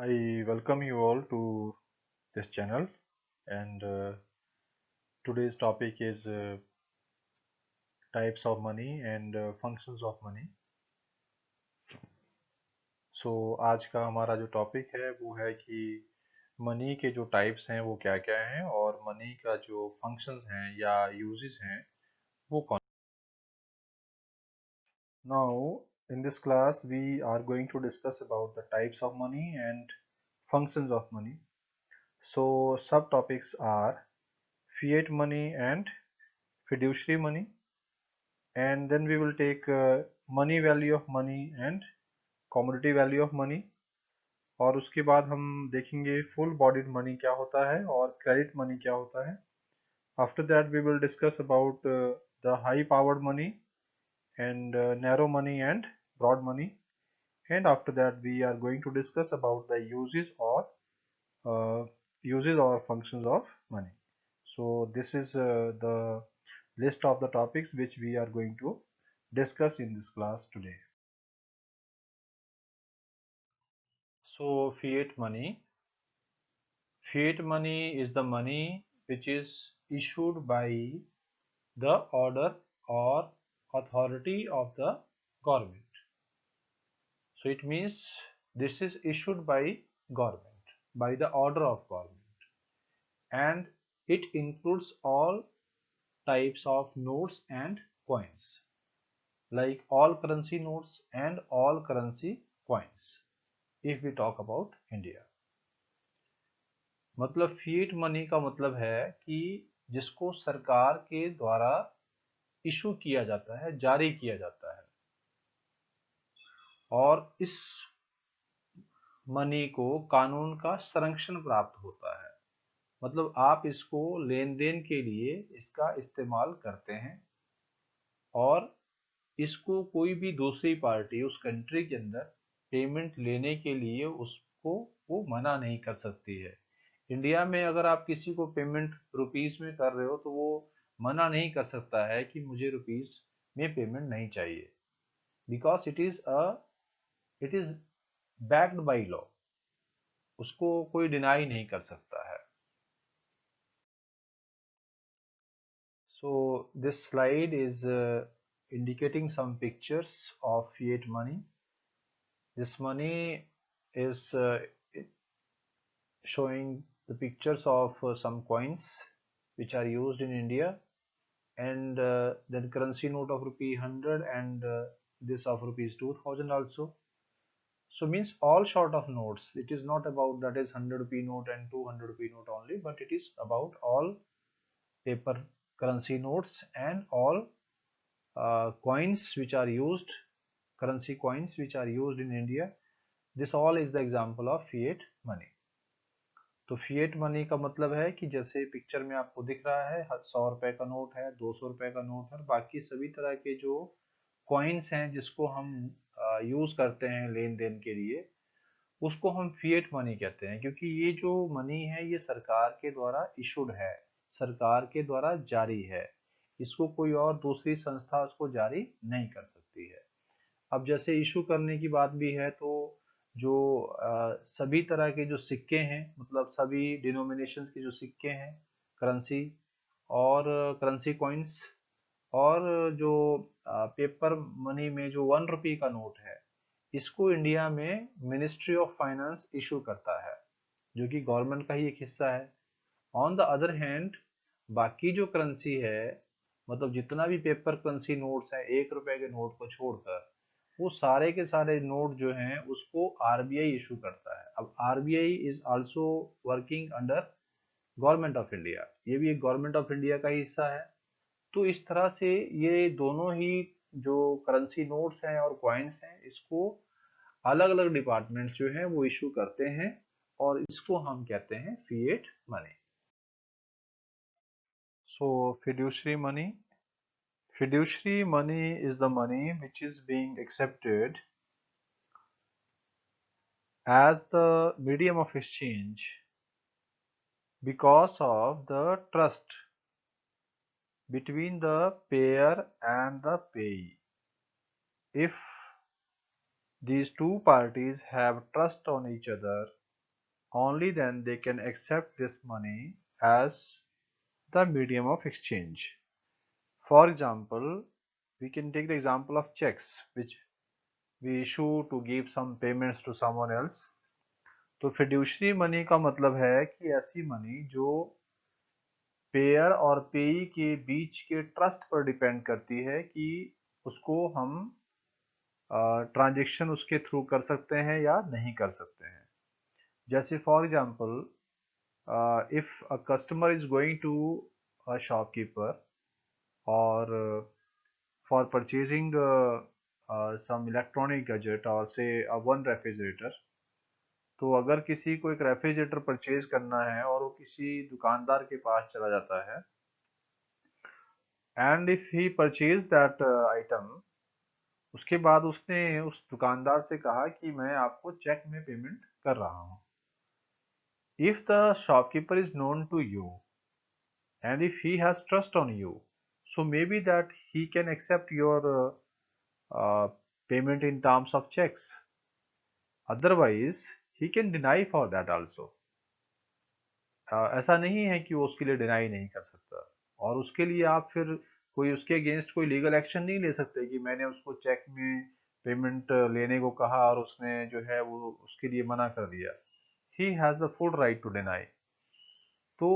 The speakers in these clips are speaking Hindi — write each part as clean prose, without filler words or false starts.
I welcome you all to this channel, and today's topic is types of money and functions of money. So आज का हमारा जो टॉपिक है वो है कि मनी के जो टाइप्स हैं वो क्या क्या हैं और मनी का जो फंक्शंस हैं या यूजेस हैं वो कौन। Now in this class we are going to discuss about the types of money and functions of money. So subtopics are fiat money and fiduciary money, and then we will take money value of money and commodity value of money, और उसके बाद हम देखेंगे फुल बॉडीड मनी क्या होता है और क्रेडिट मनी क्या होता है. After that we will discuss about the high powered money and narrow money and broad money, and after that we are going to discuss about the uh, uses or functions of money. So this is the list of the topics which we are going to discuss in this class today. So fiat money is the money which is issued by the order or authority of the government. So it means this is issued by government, by the order of government, and it includes all types of notes and coins, like all currency notes and all currency coins, if we talk about India. मतलब फीट मनी का मतलब है कि जिसको सरकार के द्वारा इशू किया जाता है, जारी किया जाता है, और इस मनी को कानून का संरक्षण प्राप्त होता है. मतलब आप इसको लेन देन के लिए इसका इस्तेमाल करते हैं, और इसको कोई भी दूसरी पार्टी उस कंट्री के अंदर पेमेंट लेने के लिए उसको वो मना नहीं कर सकती है. इंडिया में अगर आप किसी को पेमेंट रुपीस में कर रहे हो तो वो मना नहीं कर सकता है कि मुझे रुपीस में पेमेंट नहीं चाहिए, because it is backed by law. उसको कोई डिनाई नहीं कर सकता है. So this slide is indicating some pictures of fiat money. This money is showing the pictures of some coins which are used in India, and then currency note of rupee 100 and this of rupees 2000 also. So means all sort of notes. It is not about that is 100 rupee note and 200 rupee note only, but it is about all paper currency notes and all coins which are used, currency coins which are used in India. This all is the example of fiat money. तो फिएट मनी का मतलब है कि जैसे पिक्चर में आपको दिख रहा है 100 रुपए का नोट है, 200 रुपए का नोट है, और बाकी सभी तरह के जो कॉइन्स हैं जिसको हम यूज करते हैं लेन देन के लिए, उसको हम फिएट मनी कहते हैं. क्योंकि ये जो मनी है ये सरकार के द्वारा इशूड है, सरकार के द्वारा जारी है. इसको कोई और दूसरी संस्था उसको जारी नहीं कर सकती है. अब जैसे इशू करने की बात भी है, तो जो सभी तरह के जो सिक्के हैं, मतलब सभी डिनोमिनेशन के जो सिक्के हैं, करेंसी और करेंसी कॉइन्स, और जो पेपर मनी में जो 1 रुपये का नोट है, इसको इंडिया में मिनिस्ट्री ऑफ फाइनेंस इशू करता है, जो कि गवर्नमेंट का ही एक हिस्सा है. ऑन द अदर हैंड बाकी जो करेंसी है, मतलब जितना भी पेपर करेंसी नोट्स है 1 रुपए के नोट को छोड़कर, वो सारे के सारे नोट जो हैं उसको आरबीआई इशू करता है. अब RBI is also working under government of India, ये भी एक गवर्नमेंट ऑफ इंडिया का ही हिस्सा है. तो इस तरह से ये दोनों ही जो करेंसी नोट्स हैं और कॉइन्स हैं, इसको अलग अलग डिपार्टमेंट जो हैं वो इशू करते हैं, और इसको हम कहते हैं fiat money. So fiduciary money is the money which is being accepted as the medium of exchange because of the trust between the payer and the payee. If these two parties have trust on each other, only then they can accept this money as the medium of exchange. For example, we can take the example of checks which we issue to give some payments to someone else. तो fiduciary money का मतलब है कि ऐसी मनी जो पेयर और पेई के बीच के ट्रस्ट पर डिपेंड करती है कि उसको हम ट्रांजेक्शन उसके थ्रू कर सकते हैं या नहीं कर सकते हैं. जैसे for example, if a customer is going to a shopkeeper or for purchasing some electronic gadget or say a one refrigerator, तो अगर किसी को एक रेफ्रिजरेटर परचेज करना है और वो किसी दुकानदार के पास चला जाता है and if he purchase that item, उसके बाद उसने उस दुकानदार से कहा कि मैं आपको चेक में पेमेंट कर रहा हूँ. If the shopkeeper is known to you and if he has trust on you, so maybe that he can accept your payment in terms of checks. Otherwise he can deny for that also. ऐसा नहीं है कि वो उसके लिए डिनाई नहीं कर सकता और उसके लिए आप फिर कोई उसके अगेंस्ट कोई लीगल एक्शन नहीं ले सकते कि मैंने उसको चेक में पेमेंट लेने को कहा और उसने जो है वो उसके लिए मना कर दिया. He has the full right to deny. तो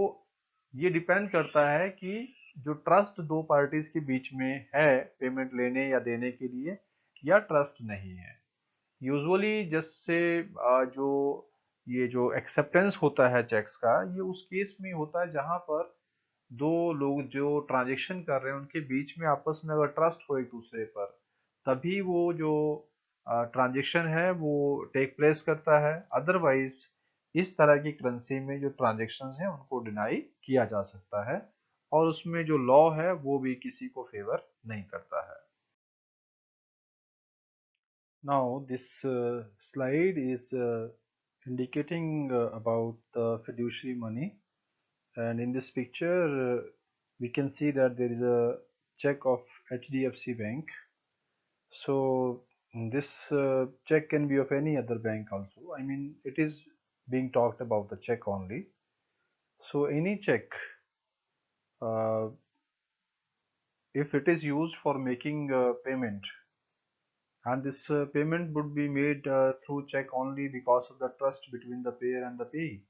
ये डिपेंड करता है कि जो ट्रस्ट दो पार्टीज के बीच में है पेमेंट लेने या देने के लिए या ट्रस्ट नहीं है. यूजुअली जैसे जो ये जो एक्सेप्टेंस होता है चेक्स का, ये उस केस में होता है जहां पर दो लोग जो ट्रांजेक्शन कर रहे हैं उनके बीच में आपस में अगर ट्रस्ट हो एक दूसरे पर, तभी वो जो ट्रांजेक्शन है वो टेक प्लेस करता है. अदरवाइज इस तरह की करेंसी में जो ट्रांजेक्शन्स हैं उनको डिनाई किया जा सकता है और उसमें जो लॉ है वो भी किसी को फेवर नहीं करता है. Now this slide is indicating about the fiduciary money, and in this picture we can see that there is a check of HDFC Bank. So this check can be of any other bank also. I mean, it is being talked about the check only. So any check, uh, if it is used for making payment, and this payment would be made through check only because of the trust between the payer and the payee,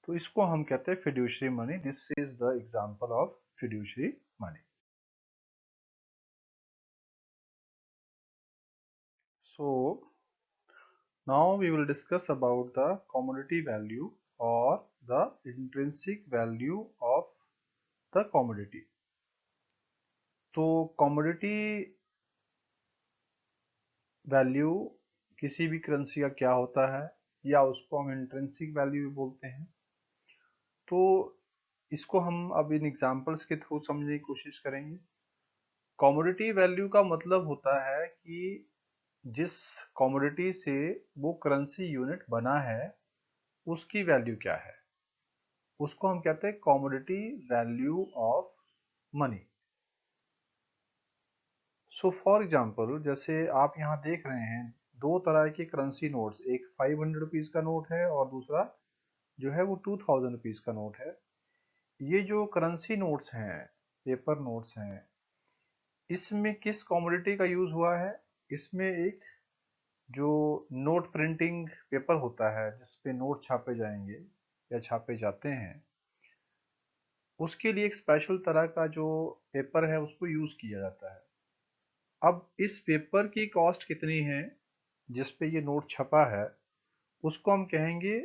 तो इसको हम कहते हैं fiduciary money. This is the example of fiduciary money. So now we will discuss about the commodity value or the intrinsic value of the commodity. तो commodity वैल्यू किसी भी करेंसी का क्या होता है या उसको हम इंट्रिंसिक वैल्यू भी बोलते हैं. तो इसको हम अब इन एग्जांपल्स के थ्रू समझने की कोशिश करेंगे. कमोडिटी वैल्यू का मतलब होता है कि जिस कमोडिटी से वो करेंसी यूनिट बना है उसकी वैल्यू क्या है, उसको हम कहते हैं commodity value of money. So for example, जैसे आप यहाँ देख रहे हैं दो तरह के करेंसी नोट्स, एक 500 रुपीज का नोट है और दूसरा जो है वो 2000 रुपीज का नोट है. ये जो करेंसी नोट्स हैं, पेपर नोट्स हैं, इसमें किस कमोडिटी का यूज हुआ है? इसमें एक जो नोट प्रिंटिंग पेपर होता है जिसपे नोट छापे जाएंगे या छापे जाते हैं, उसके लिए एक स्पेशल तरह का जो पेपर है उसको यूज किया जाता है. अब इस पेपर की कॉस्ट कितनी है जिसपे ये नोट छपा है, उसको हम कहेंगे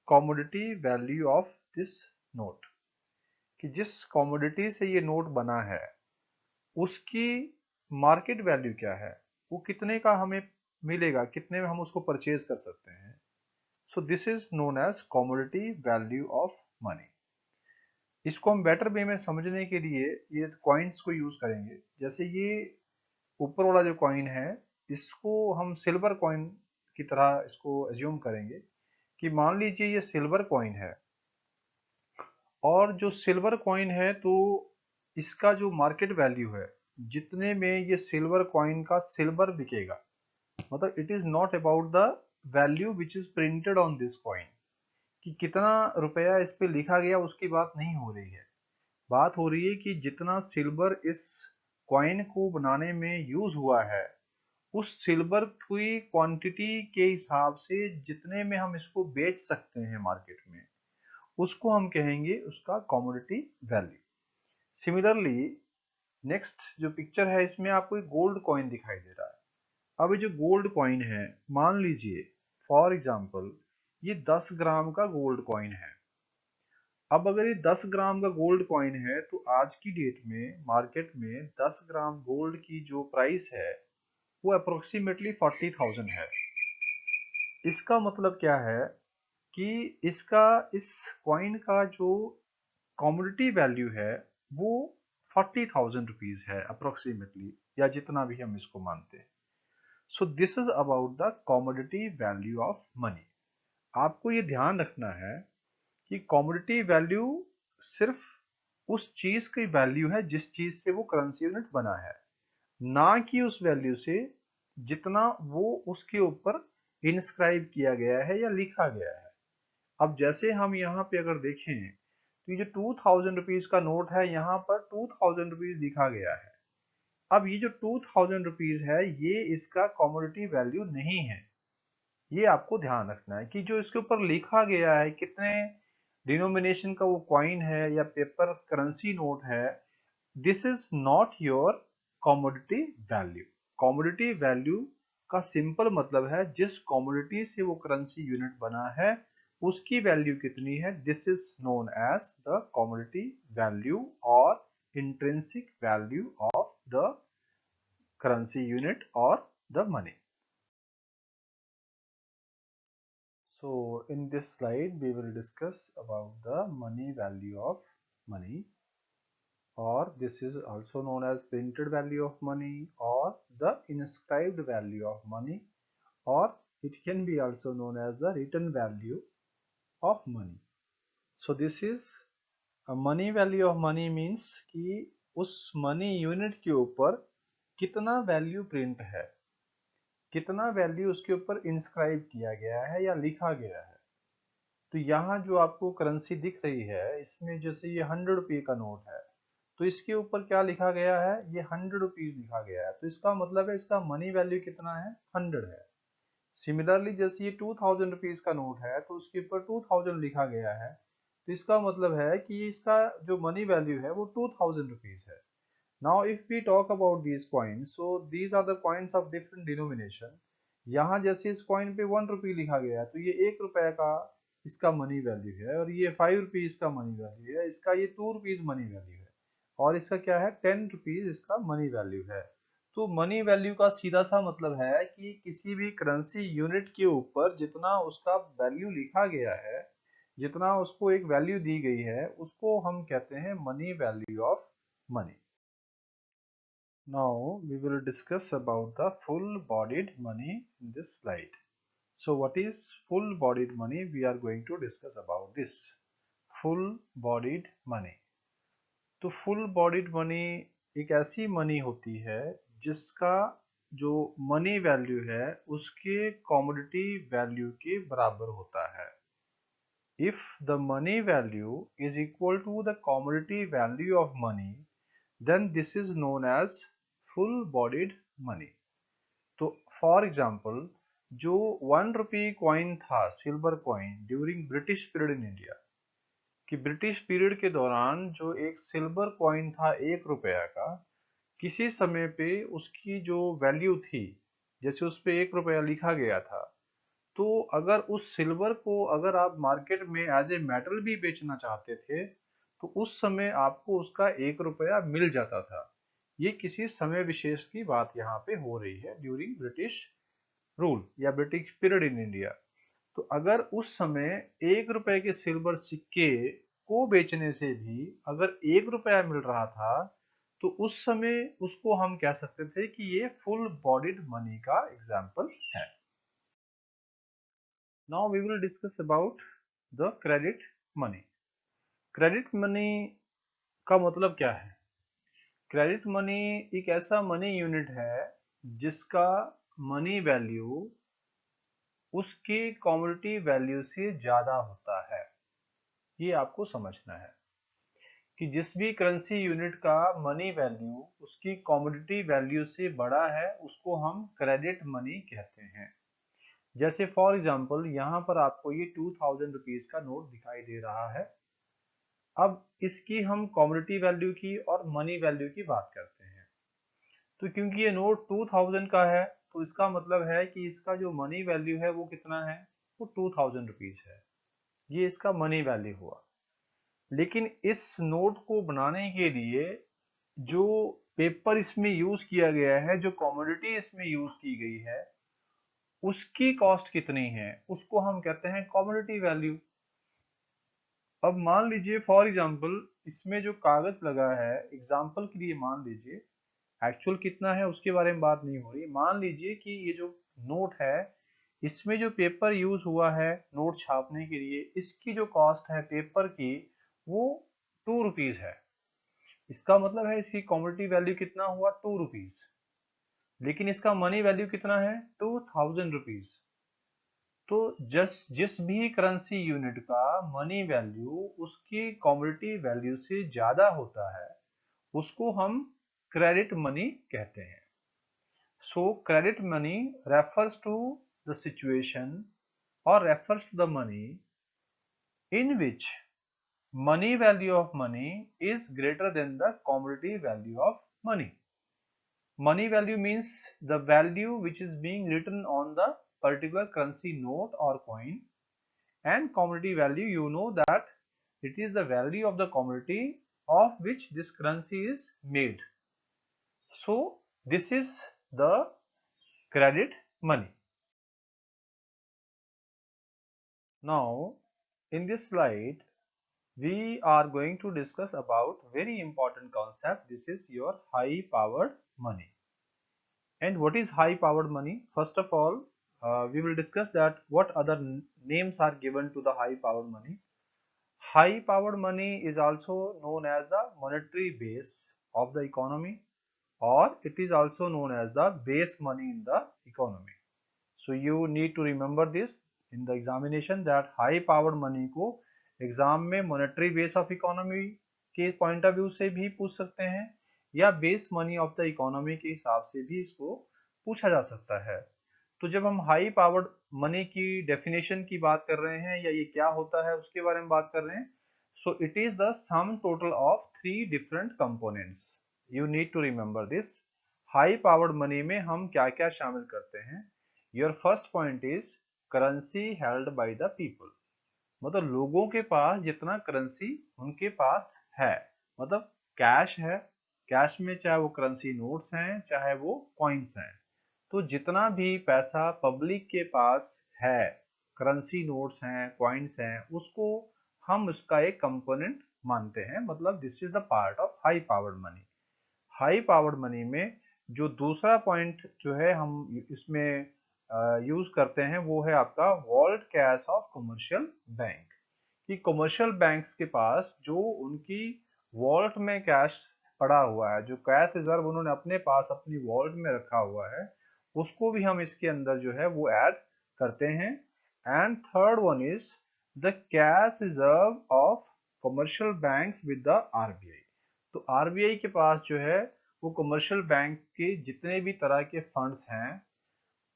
commodity value of this note. कि जिस कमोडिटी से ये नोट बना है उसकी मार्केट वैल्यू क्या है, वो कितने का हमें मिलेगा, कितने में हम उसको परचेज कर सकते हैं. So this is known as commodity value of money. इसको हम बेटर वे में समझने के लिए ये कॉइन्स को यूज करेंगे. जैसे ये ऊपर वाला जो कॉइन है इसको हम सिल्वर कॉइन की तरह इसको एज्यूम करेंगे कि मान लीजिए ये सिल्वर कॉइन है और जो सिल्वर कॉइन है तो इसका जो मार्केट वैल्यू है, जितने में ये सिल्वर कॉइन का सिल्वर बिकेगा, मतलब it is not about the value which is printed on this coin, कि कितना रुपया इस पे लिखा गया उसकी बात नहीं हो रही है। बात हो रही है कि जितना सिल्वर इस कॉइन को बनाने में यूज हुआ है, उस सिल्वर की क्वांटिटी के हिसाब से जितने में हम इसको बेच सकते हैं मार्केट में, उसको हम कहेंगे उसका कमोडिटी वैल्यू। सिमिलरली नेक्स्ट जो पिक्चर है, इसमें आपको एक गोल्ड कॉइन दिखाई दे रहा है। अब ये जो गोल्ड कॉइन है, मान लीजिए फॉर एग्जांपल ये 10 ग्राम का गोल्ड कॉइन है। अब अगर ये 10 ग्राम का गोल्ड कॉइन है, तो आज की डेट में मार्केट में 10 ग्राम गोल्ड की जो प्राइस है वो अप्रोक्सीमेटली 40,000 है। इसका मतलब क्या है कि इसका इस कॉइन का जो कमोडिटी वैल्यू है वो 40,000 रुपीज है अप्रोक्सीमेटली, या जितना भी हम इसको मानते हैं। So this is about the commodity value of money. आपको ये ध्यान रखना है कि कमोडिटी वैल्यू सिर्फ उस चीज की वैल्यू है जिस चीज से वो करेंसी यूनिट बना है, ना कि उस वैल्यू से जितना वो उसके ऊपर इंस्क्राइब किया गया है या लिखा गया है। अब जैसे हम यहाँ पे अगर देखें तो ये जो 2000 रुपीज का नोट है, यहाँ पर 2000 रुपीज लिखा गया है। अब ये जो 2000 रुपीज है ये इसका कमोडिटी वैल्यू नहीं है। ये आपको ध्यान रखना है कि जो इसके ऊपर लिखा गया है, कितने डिनोमिनेशन का वो कॉइन है या पेपर करेंसी नोट है, this is not your commodity value. Commodity value का सिंपल मतलब है जिस कमोडिटी से वो करेंसी यूनिट बना है उसकी वैल्यू कितनी है, this is known as the commodity value और intrinsic value of the currency unit और the money. So in this slide we will discuss about the money value of money, or this is also known as printed value of money or the inscribed value of money, or it can be also known as the written value of money. So this is a money value of money means कि उस money unit के ऊपर कितना value print है, कितना वैल्यू उसके ऊपर इंस्क्राइब किया गया है या लिखा गया है। तो यहाँ जो आपको करेंसी दिख रही है, इसमें जैसे ये 100 रुपये का नोट है, तो इसके ऊपर क्या लिखा गया है, ये 100 रुपीज लिखा गया है, तो इसका मतलब है इसका मनी वैल्यू कितना है, 100 है। सिमिलरली जैसे ये 2000 रुपीज का नोट है तो उसके ऊपर 2000 लिखा गया है, तो इसका मतलब है कि इसका जो मनी वैल्यू है वो 2000 रुपीज है। Now if we talk about these coins, so these are the coins of different denomination. यहाँ जैसे इस कॉइन पे 1 रुपी लिखा गया है तो ये 1 रुपए का इसका मनी वैल्यू है, और ये 5 रुपीज का मनी वैल्यू है, इसका ये 2 रुपीज मनी वैल्यू है, और इसका क्या है 10 रुपीज इसका मनी वैल्यू है। तो मनी वैल्यू का सीधा सा मतलब है कि किसी भी करेंसी यूनिट के ऊपर जितना उसका वैल्यू लिखा गया है, जितना उसको एक वैल्यू दी गई है, उसको हम कहते हैं money value of money. Now we will discuss about the full-bodied money in this slide. So what is full-bodied money? We are going to discuss about this. Full-bodied money. तो full-bodied money एक ऐसी मनी होती है जिसका जो मनी वैल्यू है उसके कमोडिटी वैल्यू के बराबर होता है। If the money value is equal to the commodity value of money, then this is known as full bodied money. तो फॉर एग्जाम्पल जो 1 रुपी कॉइन था, silver coin, during British period in India, कि ब्रिटिश पीरियड के दौरान जो एक सिल्वर कॉइन था 1 रुपया का, किसी समय पे उसकी जो वैल्यू थी, जैसे उस पे 1 रुपया लिखा गया था, तो अगर उस सिल्वर को अगर आप मार्केट में एज ए मेटल भी बेचना चाहते थे तो उस समय आपको उसका 1 रुपया मिल जाता था। ये किसी समय विशेष की बात यहाँ पे हो रही है ड्यूरिंग ब्रिटिश रूल या ब्रिटिश पीरियड इन इंडिया। तो अगर उस समय 1 रुपए के सिल्वर सिक्के को बेचने से भी अगर 1 रुपया मिल रहा था तो उस समय उसको हम कह सकते थे कि ये फुल बॉडीड मनी का एग्जाम्पल है। Now we will discuss about the credit money. Credit money का मतलब क्या है? क्रेडिट मनी एक ऐसा मनी यूनिट है जिसका मनी वैल्यू उसके कमोडिटी वैल्यू से ज्यादा होता है। ये आपको समझना है कि जिस भी करेंसी यूनिट का मनी वैल्यू उसकी कमोडिटी वैल्यू से बड़ा है उसको हम क्रेडिट मनी कहते हैं। जैसे फॉर एग्जांपल यहाँ पर आपको ये 2000 रुपीज का नोट दिखाई दे रहा है। अब इसकी हम कमोडिटी वैल्यू की और मनी वैल्यू की बात करते हैं। तो क्योंकि ये नोट 2000 का है तो इसका मतलब है कि इसका जो मनी वैल्यू है वो कितना है, वो 2000 रुपीज है। ये इसका मनी वैल्यू हुआ। लेकिन इस नोट को बनाने के लिए जो पेपर इसमें यूज किया गया है, जो कमोडिटी इसमें यूज की गई है, उसकी कॉस्ट कितनी है उसको हम कहते हैं कमोडिटी वैल्यू। अब मान लीजिए फॉर एग्जांपल इसमें जो कागज लगा है, एग्जांपल के लिए मान लीजिए, एक्चुअल कितना है उसके बारे में बात नहीं हो रही, मान लीजिए कि ये जो नोट है इसमें जो पेपर यूज हुआ है नोट छापने के लिए, इसकी जो कॉस्ट है पेपर की वो 2 रुपीज है। इसका मतलब है इसकी कमोडिटी वैल्यू कितना हुआ, 2 रुपीज। लेकिन इसका मनी वैल्यू कितना है, 2000 रुपीज। तो जिस भी करेंसी यूनिट का मनी वैल्यू उसकी कमोडिटी वैल्यू से ज्यादा होता है उसको हम क्रेडिट मनी कहते हैं। सो credit money refers to the situation or refers to the money in which money value of money is greater than the commodity value of money. Money value means the value which is being written on the particular currency note or coin, and commodity value, you know that it is the value of the commodity of which this currency is made. So this is the credit money. Now in this slide we are going to discuss about very important concept. This is your high powered money. And what is high powered money? First of all, we will discuss that what other names are given to the high powered money. High powered money is also known as the monetary base of the economy, or it is also known as the base money in the economy. So you need to remember this in the examination that high powered money को एग्जाम में monetary base of economy के पॉइंट ऑफ व्यू से भी पूछ सकते हैं या base money of the economy के हिसाब से भी इसको पूछा जा सकता है। तो जब हम हाई पावर्ड मनी की डेफिनेशन की बात कर रहे हैं या ये क्या होता है उसके बारे में बात कर रहे हैं, so it is the sum total of 3 different components. You need to remember this. High powered money में हम क्या क्या शामिल करते हैं। Your first point is currency held by the people, मतलब लोगों के पास जितना करेंसी उनके पास है, मतलब कैश है, कैश में चाहे वो करेंसी नोट्स हैं चाहे वो कॉइन्स हैं, तो जितना भी पैसा पब्लिक के पास है, करेंसी नोट्स हैं कॉइन्स हैं, उसको हम उसका एक कंपोनेंट मानते हैं, मतलब this is the part of high powered money. High powered money में जो दूसरा पॉइंट जो है हम इसमें यूज करते हैं वो है आपका vault cash of commercial bank. कि कमर्शियल बैंक्स के पास जो उनकी वॉल्ट में कैश पड़ा हुआ है, जो कैश रिजर्व उन्होंने अपने पास अपनी वॉल्ट में रखा हुआ है, उसको भी हम इसके अंदर जो है वो ऐड करते हैं। And third one is the cash reserve of commercial banks with the RBI. तो आरबीआई के पास जो है वो कमर्शियल बैंक के जितने भी तरह के फंड्स हैं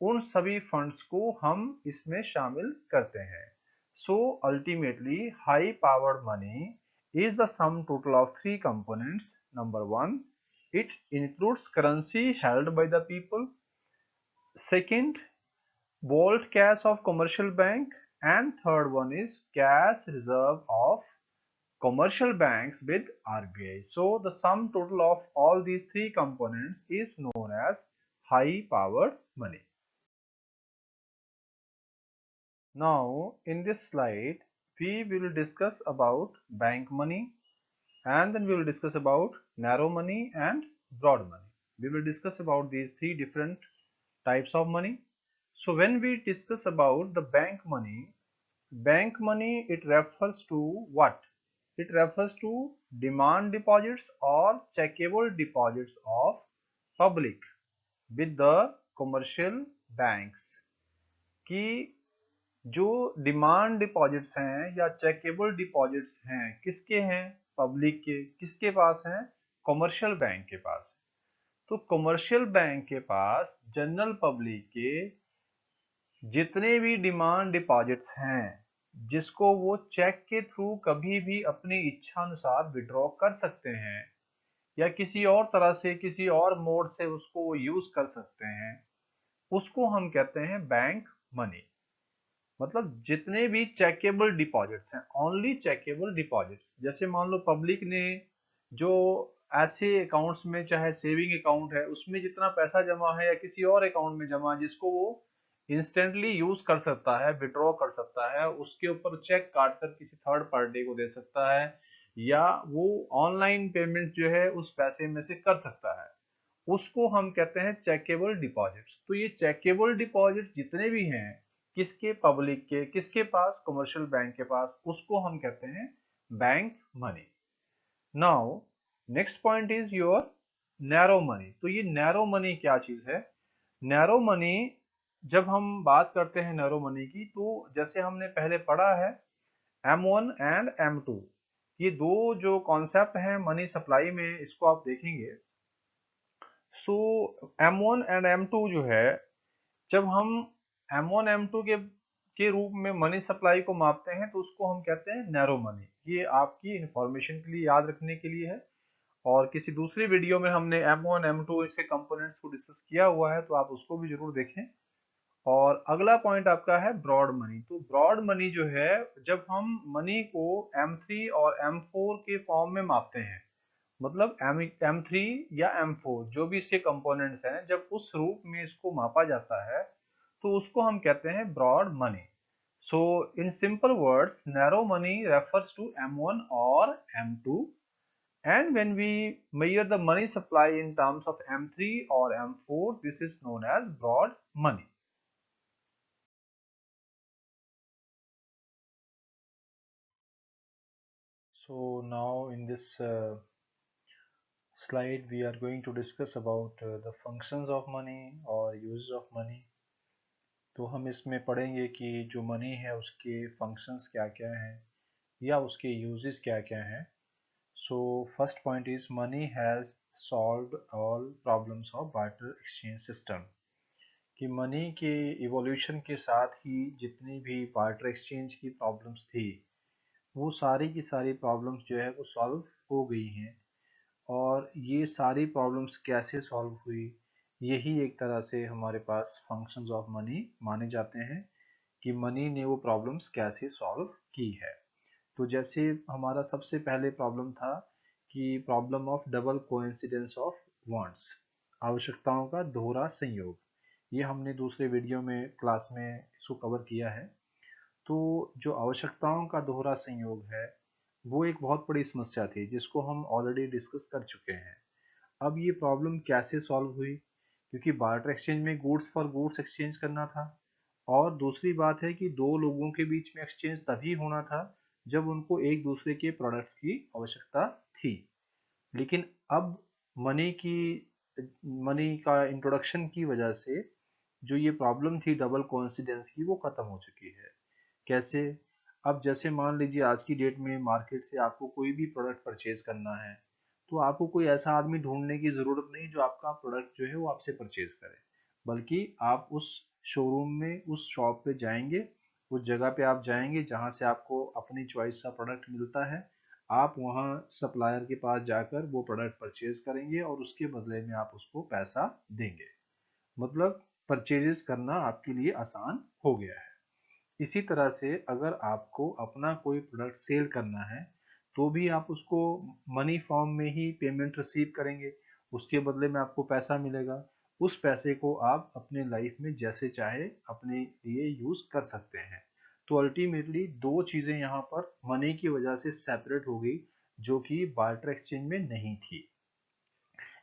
उन सभी फंड्स को हम इसमें शामिल करते हैं। So ultimately high powered money is the sum total of 3 components. Number 1, it includes currency held by the people. Second, vault cash of commercial bank, and third one is cash reserve of commercial banks with RBI. So the sum total of all these 3 components is known as high powered money. Now in this slide we will discuss about bank money, and then we will discuss about narrow money and broad money. We will discuss about these 3 different types of money. So when we discuss about the bank money it refers to what? It refers to demand deposits or checkable deposits of public with the commercial banks। कि जो डिमांड डिपॉजिट्स हैं या चेकेबल डिपॉजिट्स हैं किसके हैं? पब्लिक के। किसके पास हैं? कमर्शियल बैंक के पास। तो कमर्शियल बैंक के पास जनरल पब्लिक के जितने भी डिमांड डिपॉजिट्स हैं जिसको वो चेक के थ्रू कभी भी अपनी इच्छा अनुसार विड्रॉ कर सकते हैं या किसी और तरह से किसी और मोड से उसको यूज कर सकते हैं, उसको हम कहते हैं बैंक मनी। मतलब जितने भी चेकेबल डिपॉजिट्स हैं, ओनली चेकेबल डिपॉजिट्स। जैसे मान लो पब्लिक ने जो ऐसे अकाउंट्स में, चाहे सेविंग अकाउंट है उसमें जितना पैसा जमा है या किसी और अकाउंट में जमा जिसको वो इंस्टेंटली यूज कर सकता है, विड्रॉ कर सकता है, उसके ऊपर चेक काट कर किसी थर्ड पार्टी को दे सकता है या वो ऑनलाइन पेमेंट जो है उस पैसे में से कर सकता है, उसको हम कहते हैं चेकेबल डिपॉजिट्स। तो ये चेकेबल डिपॉजिट जितने भी हैं किसके? पब्लिक के। किसके पास? कमर्शियल बैंक के पास। उसको हम कहते हैं bank money. Now next point is your narrow money. तो ये नैरो मनी क्या चीज है? नैरो मनी, जब हम बात करते हैं नैरो मनी की, तो जैसे हमने पहले पढ़ा है M1 एंड M2, ये दो जो कॉन्सेप्ट हैं मनी सप्लाई में, इसको आप देखेंगे। सो M1 एंड M2 जो है, जब हम M1 M2 के रूप में मनी सप्लाई को मापते हैं तो उसको हम कहते हैं नैरो मनी। ये आपकी इंफॉर्मेशन के लिए, याद रखने के लिए है। और किसी दूसरी वीडियो में हमने M1 M2 इसके कंपोनेंट्स को डिस्कस किया हुआ है, तो आप उसको भी जरूर देखें। और अगला पॉइंट आपका है ब्रॉड मनी। तो ब्रॉड मनी जो है, जब हम मनी को M3 और M4 के फॉर्म में मापते हैं, मतलब M3 या M4 जो भी इसके कंपोनेंट्स हैं, जब उस रूप में इसको मापा जाता है तो उसको हम कहते हैं broad money. So in simple words, narrow money refers to M1 और M2, and when we measure the money supply in terms of M3 or M4, this is known as broad money. So now in this slide we are going to discuss about the functions of money or uses of money. तो हम इसमें पढ़ेंगे कि जो मनी है उसके फंक्शंस क्या क्या हैं या उसके यूजेस क्या क्या हैं। So first point is money has solved all problems of barter exchange system. कि मनी के इवोल्यूशन के साथ ही जितनी भी बार्टर एक्सचेंज की प्रॉब्लम्स थी, वो सारी की सारी प्रॉब्लम्स जो है वो सॉल्व हो गई हैं। और ये सारी प्रॉब्लम्स कैसे सॉल्व हुई, यही एक तरह से हमारे पास फंक्शंस ऑफ मनी माने जाते हैं कि मनी ने वो प्रॉब्लम्स कैसे सॉल्व की है। तो जैसे हमारा सबसे पहले प्रॉब्लम था कि problem of double coincidence of wants, आवश्यकताओं का दोहरा संयोग। ये हमने दूसरे वीडियो में क्लास में इसको कवर किया है। तो जो आवश्यकताओं का दोहरा संयोग है वो एक बहुत बड़ी समस्या थी जिसको हम ऑलरेडी डिस्कस कर चुके हैं। अब ये प्रॉब्लम कैसे सॉल्व हुई? क्योंकि बार्टर एक्सचेंज में गुड्स फॉर गुड्स एक्सचेंज करना था, और दूसरी बात है कि दो लोगों के बीच में एक्सचेंज तभी होना था जब उनको एक दूसरे के प्रोडक्ट्स की आवश्यकता थी। लेकिन अब मनी की मनी का इंट्रोडक्शन की वजह से जो ये प्रॉब्लम थी डबल कोइंसिडेंस की, वो खत्म हो चुकी है। कैसे? अब जैसे मान लीजिए आज की डेट में मार्केट से आपको कोई भी प्रोडक्ट परचेज करना है, तो आपको कोई ऐसा आदमी ढूंढने की ज़रूरत नहीं जो आपका प्रोडक्ट जो है वो आपसे परचेज करे, बल्कि आप उस शोरूम में, उस शॉप पे जाएंगे, उस जगह पे आप जाएंगे जहाँ से आपको अपनी चॉइस का प्रोडक्ट मिलता है। आप वहाँ सप्लायर के पास जाकर वो प्रोडक्ट परचेज करेंगे और उसके बदले में आप उसको पैसा देंगे। मतलब परचेजेस करना आपके लिए आसान हो गया है। इसी तरह से अगर आपको अपना कोई प्रोडक्ट सेल करना है तो भी आप उसको मनी फॉर्म में ही पेमेंट रिसीव करेंगे, उसके बदले में आपको पैसा मिलेगा। उस पैसे को आप अपने लाइफ में जैसे चाहे अपने लिए यूज कर सकते हैं। तो अल्टीमेटली दो चीजें यहाँ पर मनी की वजह से सेपरेट हो गई जो कि बार्टर एक्सचेंज में नहीं थी।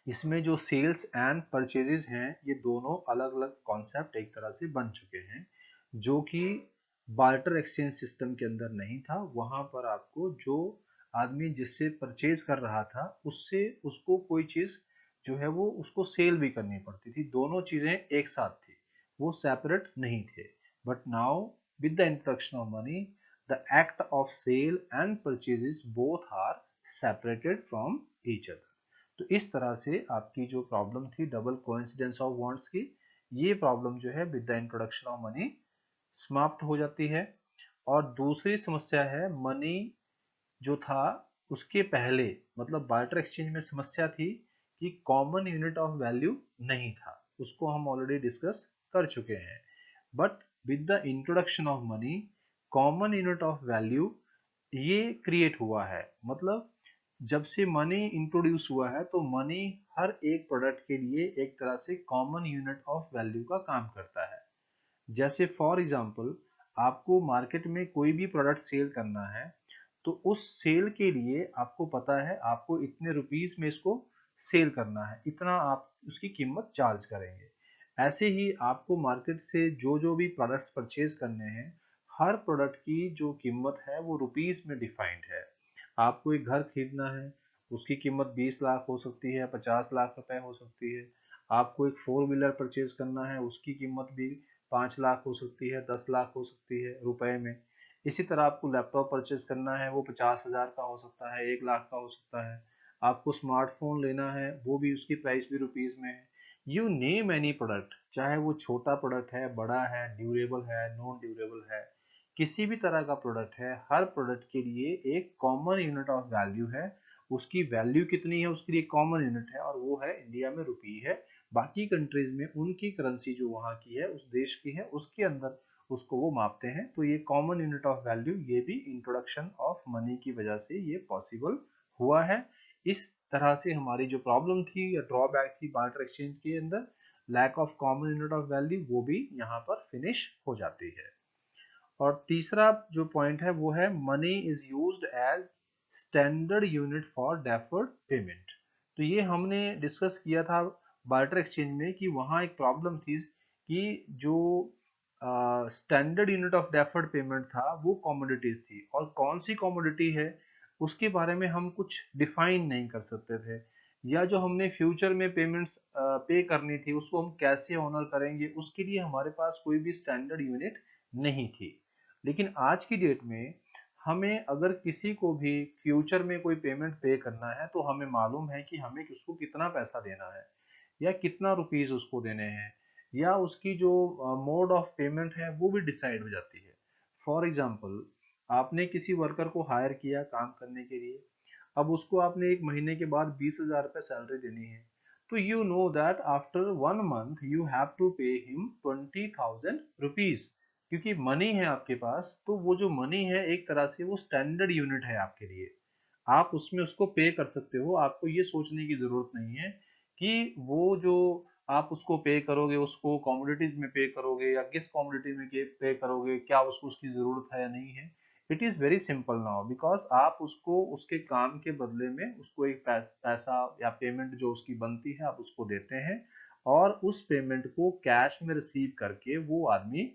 इसमें जो सेल्स एंड परचेजेस हैं ये दोनों अलग अलग कॉन्सेप्ट एक तरह से बन चुके हैं, जो कि बार्टर एक्सचेंज सिस्टम के अंदर नहीं था। वहां पर आपको जो आदमी जिससे परचेज कर रहा था उससे उसको कोई चीज जो है वो उसको सेल भी करनी पड़ती थी। दोनों चीजें एक साथ थी, वो सेपरेट नहीं थे। But now with the introduction of money, the act of sale and purchases both are separated from each other. तो इस तरह से आपकी जो प्रॉब्लम थी डबल कोइंसिडेंस ऑफ वांट्स की, ये प्रॉब्लम जो है with the introduction of money समाप्त हो जाती है। और दूसरी समस्या है मनी जो था उसके पहले, मतलब बार्टर एक्सचेंज में समस्या थी कि कॉमन यूनिट ऑफ वैल्यू नहीं था, उसको हम ऑलरेडी डिस्कस कर चुके हैं। But with the introduction of money common unit of value ये क्रिएट हुआ है। मतलब जब से मनी इंट्रोड्यूस हुआ है तो मनी हर एक प्रोडक्ट के लिए एक तरह से कॉमन यूनिट ऑफ वैल्यू का काम करता है। जैसे फॉर एग्जांपल आपको मार्केट में कोई भी प्रोडक्ट सेल करना है, तो उस सेल के लिए आपको पता है आपको इतने रुपीस में इसको सेल करना है, इतना आप उसकी कीमत चार्ज करेंगे। ऐसे ही आपको मार्केट से जो जो भी प्रोडक्ट्स परचेज करने हैं, हर प्रोडक्ट की जो कीमत है वो रुपीस में डिफाइंड है। आपको एक घर खरीदना है, उसकी कीमत 20 लाख हो सकती है, 50 लाख रुपए हो सकती है। आपको एक फोर व्हीलर परचेज करना है, उसकी कीमत भी 5 लाख हो सकती है, 10 लाख हो सकती है रुपए में। इसी तरह आपको लैपटॉप परचेज करना है, वो 50,000 का हो सकता है, 1 लाख का हो सकता है। आपको स्मार्टफोन लेना है, वो भी उसकी प्राइस भी रुपीज में है। यू नेम एनी प्रोडक्ट, चाहे वो छोटा प्रोडक्ट है, बड़ा है, ड्यूरेबल है, नॉन ड्यूरेबल है, किसी भी तरह का प्रोडक्ट है, हर प्रोडक्ट के लिए एक कॉमन यूनिट ऑफ वैल्यू है। उसकी वैल्यू कितनी है उसके लिए कॉमन यूनिट है, और वो है इंडिया में रुपी है। बाकी कंट्रीज में उनकी करेंसी जो वहाँ की है, उस देश की है, उसके अंदर उसको वो मापते हैं। तो ये कॉमन यूनिट ऑफ वैल्यू ये भी इंट्रोडक्शन ऑफ मनी की वजह से ये पॉसिबल हुआ है। इस तरह से हमारी जो प्रॉब्लम थी या ड्रॉबैक थी बार्टर एक्सचेंज के अंदर, lack of common unit of value, वो भी यहाँ पर फिनिश हो जाती है। और तीसरा जो पॉइंट है वो है money is used as standard unit for deferred payment. तो ये हमने डिस्कस किया था बार्टर एक्सचेंज में कि वहाँ एक प्रॉब्लम थी कि जो standard unit of deferred payment था वो कमोडिटीज थी, और कौन सी कमोडिटी है उसके बारे में हम कुछ डिफाइन नहीं कर सकते थे, या जो हमने फ्यूचर में पेमेंट्स पे करनी थी उसको हम कैसे ऑनर करेंगे, उसके लिए हमारे पास कोई भी स्टैंडर्ड यूनिट नहीं थी। लेकिन आज की डेट में हमें अगर किसी को भी फ्यूचर में कोई पेमेंट पे करना है तो हमें मालूम है कि हमें उसको कितना पैसा देना है, या कितना रुपीस उसको देने हैं, या उसकी जो मोड ऑफ पेमेंट है वो भी डिसाइड हो जाती है। फॉर एग्जाम्पल आपने किसी वर्कर को हायर किया काम करने के लिए, अब उसको आपने एक महीने के बाद 20,000 रुपये सैलरी देनी है, तो you know that after 1 month you have to pay him 20,000 rupees, क्योंकि मनी है आपके पास। तो वो जो मनी है एक तरह से वो स्टैंडर्ड यूनिट है आपके लिए, आप उसमें उसको पे कर सकते हो। आपको ये सोचने की जरूरत नहीं है कि वो जो आप उसको पे करोगे उसको कमोडिटीज में पे करोगे या किस कमोडिटी में पे करोगे, क्या उसको उसकी जरूरत है या नहीं है। It is very simple now, because आप उसको उसके काम के बदले में उसको एक पैसा या पेमेंट जो उसकी बनती है आप उसको देते हैं, और उस पेमेंट को कैश में रिसीव करके वो आदमी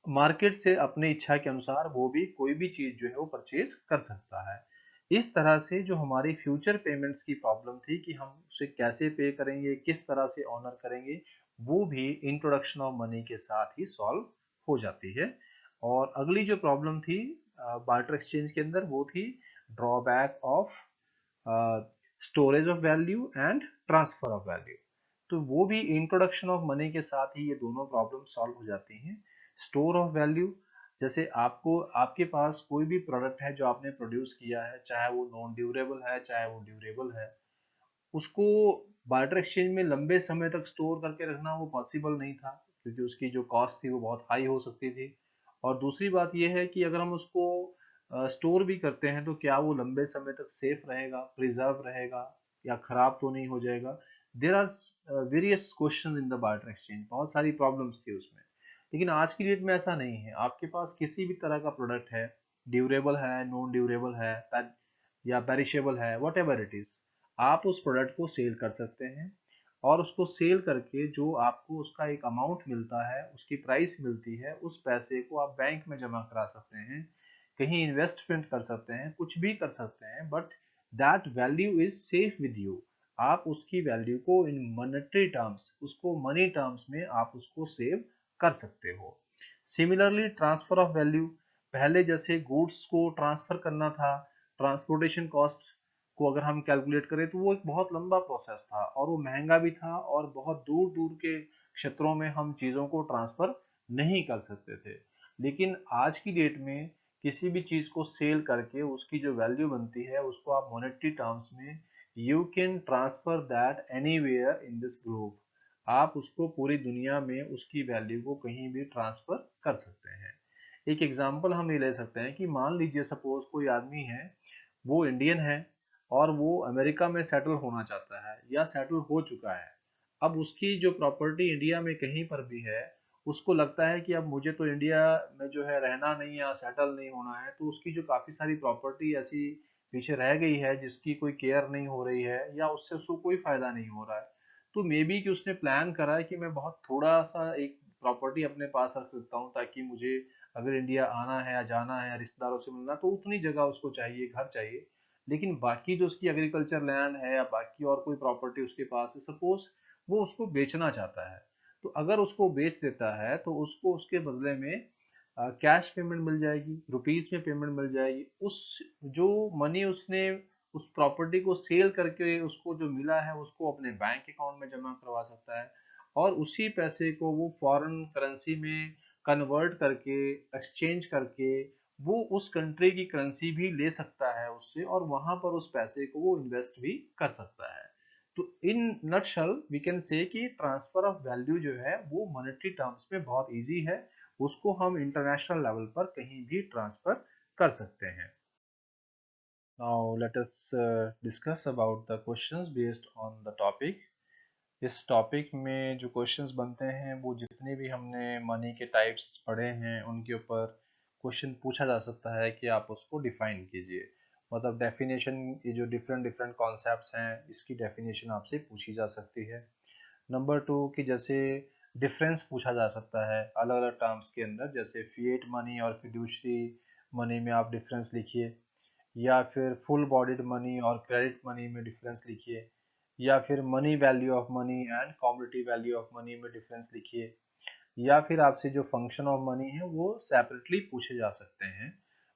मार्केट से अपनी इच्छा के अनुसार वो भी कोई भी चीज जो है वो परचेज कर सकता है। इस तरह से जो हमारी फ्यूचर पेमेंट्स की प्रॉब्लम थी कि हम उसे कैसे पे करेंगे, किस तरह से ऑनर करेंगे, वो भी इंट्रोडक्शन ऑफ मनी के साथ ही सॉल्व हो जाती है। और अगली जो प्रॉब्लम थी बार्टर एक्सचेंज के अंदर वो थी drawback of storage of value and transfer of value. तो वो भी इंट्रोडक्शन ऑफ मनी के साथ ही ये दोनों प्रॉब्लम सॉल्व हो जाती हैं। स्टोर ऑफ वैल्यू, जैसे आपको आपके पास कोई भी प्रोडक्ट है जो आपने प्रोड्यूस किया है, चाहे वो नॉन ड्यूरेबल है चाहे वो ड्यूरेबल है, उसको बार्टर एक्सचेंज में लंबे समय तक स्टोर करके रखना वो पॉसिबल नहीं था, क्योंकि उसकी जो कॉस्ट थी वो बहुत हाई हो सकती थी। और दूसरी बात यह है कि अगर हम उसको स्टोर भी करते हैं तो क्या वो लंबे समय तक सेफ रहेगा, प्रिजर्व रहेगा, या खराब तो नहीं हो जाएगा। There are various question in the barter exchange, बहुत सारी प्रॉब्लम्स थी उसमें। लेकिन आज की डेट में ऐसा नहीं है, आपके पास किसी भी तरह का प्रोडक्ट है, ड्यूरेबल है, नॉन ड्यूरेबल है, या पेरिशेबल है, वट एवर इट इज, आप उस प्रोडक्ट को सेल कर सकते हैं। और उसको सेल करके जो आपको उसका एक अमाउंट मिलता है, उसकी प्राइस मिलती है, उस पैसे को आप बैंक में जमा करा सकते हैं, कहीं इन्वेस्टमेंट कर सकते हैं, कुछ भी कर सकते हैं, but that value is safe with you. आप उसकी वैल्यू को इन मॉनेटरी टर्म्स, उसको मनी टर्म्स में आप उसको सेव कर सकते हो। सिमिलरली ट्रांसफर ऑफ वैल्यू, पहले जैसे गुड्स को ट्रांसफर करना था, ट्रांसपोर्टेशन कॉस्ट को अगर हम कैलकुलेट करें तो वो एक बहुत लंबा प्रोसेस था और वो महंगा भी था और बहुत दूर दूर के क्षेत्रों में हम चीज़ों को ट्रांसफर नहीं कर सकते थे। लेकिन आज की डेट में किसी भी चीज़ को सेल करके उसकी जो वैल्यू बनती है उसको आप मॉनेटरी टर्म्स में you can transfer that anywhere in this globe, आप उसको पूरी दुनिया में उसकी वैल्यू को कहीं भी ट्रांसफर कर सकते हैं। एक एग्जांपल हम ये ले सकते हैं कि मान लीजिए सपोज कोई आदमी है, वो इंडियन है और वो अमेरिका में सेटल होना चाहता है या सेटल हो चुका है। अब उसकी जो प्रॉपर्टी इंडिया में कहीं पर भी है, उसको लगता है कि अब मुझे तो इंडिया में जो है रहना नहीं या सेटल नहीं होना है, तो उसकी जो काफ़ी सारी प्रॉपर्टी ऐसी पीछे रह गई है जिसकी कोई केयर नहीं हो रही है या उससे उसको कोई फायदा नहीं हो रहा है। तो मे बी कि उसने प्लान करा है कि मैं बहुत थोड़ा सा एक प्रॉपर्टी अपने पास रख सकता हूँ ताकि मुझे अगर इंडिया आना है या जाना है या रिश्तेदारों से मिलना तो उतनी जगह उसको चाहिए, घर चाहिए। लेकिन बाकी जो उसकी एग्रीकल्चर लैंड है या बाकी और कोई प्रॉपर्टी उसके पास है, सपोज वो उसको बेचना चाहता है, तो अगर उसको बेच देता है तो उसको उसके बदले में कैश पेमेंट मिल जाएगी, रुपीस में पेमेंट मिल जाएगी। उस जो मनी उसने उस प्रॉपर्टी को सेल करके उसको जो मिला है उसको अपने बैंक अकाउंट में जमा करवा सकता है और उसी पैसे को वो फॉरेन करेंसी में कन्वर्ट करके, एक्सचेंज करके वो उस कंट्री की करेंसी भी ले सकता है उससे और वहां पर उस पैसे को वो इन्वेस्ट भी कर सकता है। तो इन नटशल वी कैन से कि ट्रांसफर ऑफ वैल्यू जो है वो मॉनेटरी टर्म्स में बहुत इजी है, उसको हम इंटरनेशनल लेवल पर कहीं भी ट्रांसफर कर सकते हैं। Now let us discuss about the questions based on the topic. इस टॉपिक में जो क्वेश्चंस बनते हैं वो जितने भी हमने मनी के टाइप्स पढ़े हैं उनके ऊपर क्वेश्चन पूछा जा सकता है कि आप उसको डिफाइन कीजिए। मतलब डेफिनेशन, ये जो डिफरेंट डिफरेंट कॉन्सेप्ट्स हैं इसकी डेफिनेशन आपसे पूछी जा सकती है। नंबर टू कि जैसे डिफरेंस पूछा जा सकता है अलग अलग टर्म्स के अंदर, जैसे फिएट मनी और फिड्यूशरी मनी में आप डिफरेंस लिखिए, या फिर फुल बॉडीड मनी और क्रेडिट मनी में डिफरेंस लिखिए, या फिर money value of money and commodity value of money में डिफरेंस लिखिए, या फिर आपसे जो फंक्शन ऑफ मनी है वो सेपरेटली पूछे जा सकते हैं।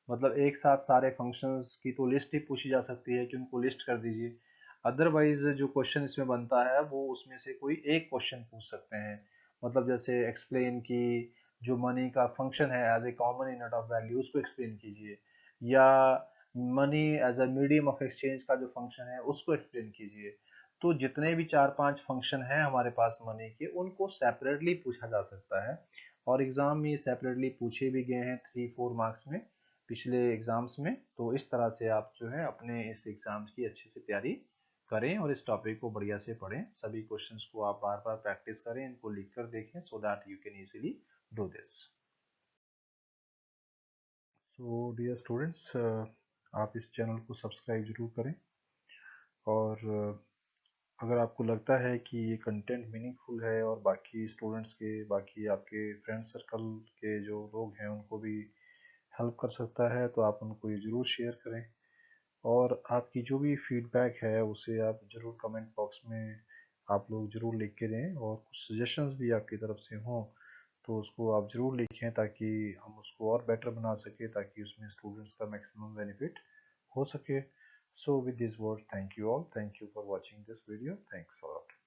मतलब एक साथ सारे फंक्शंस की तो लिस्ट ही पूछी जा सकती है कि उनको लिस्ट कर दीजिए। अदरवाइज जो क्वेश्चन इसमें बनता है वो उसमें से कोई एक क्वेश्चन पूछ सकते हैं। मतलब जैसे एक्सप्लेन की जो मनी का फंक्शन है as a common unit of value उसको एक्सप्लेन कीजिए, या money as a medium of exchange का जो फंक्शन है उसको एक्सप्लेन कीजिए। तो जितने भी 4-5 फंक्शन हैं हमारे पास मनी के उनको सेपरेटली पूछा जा सकता है और एग्जाम में सेपरेटली पूछे भी गए हैं 3-4 मार्क्स में पिछले एग्जाम्स में। तो इस तरह से आप जो है अपने इस एग्जाम्स की अच्छे से तैयारी करें और इस टॉपिक को बढ़िया से पढ़ें। सभी क्वेश्चंस को आप बार बार प्रैक्टिस करें, इनको लिख कर देखें so that you can easily do this. So dear students, आप इस चैनल को सब्सक्राइब जरूर करें और अगर आपको लगता है कि ये कंटेंट मीनिंगफुल है और बाकी स्टूडेंट्स के, बाकी आपके फ्रेंड सर्कल के जो लोग हैं उनको भी हेल्प कर सकता है तो आप उनको ये ज़रूर शेयर करें। और आपकी जो भी फीडबैक है उसे आप ज़रूर कमेंट बॉक्स में आप लोग ज़रूर लिख के दें और कुछ सजेशंस भी आपकी तरफ से हों तो उसको आप ज़रूर लिखें ताकि हम उसको और बेटर बना सके, ताकि उसमें स्टूडेंट्स का मैक्सिमम बेनिफिट हो सके। So with these words, thank you all. Thank you for watching this video. Thanks a lot.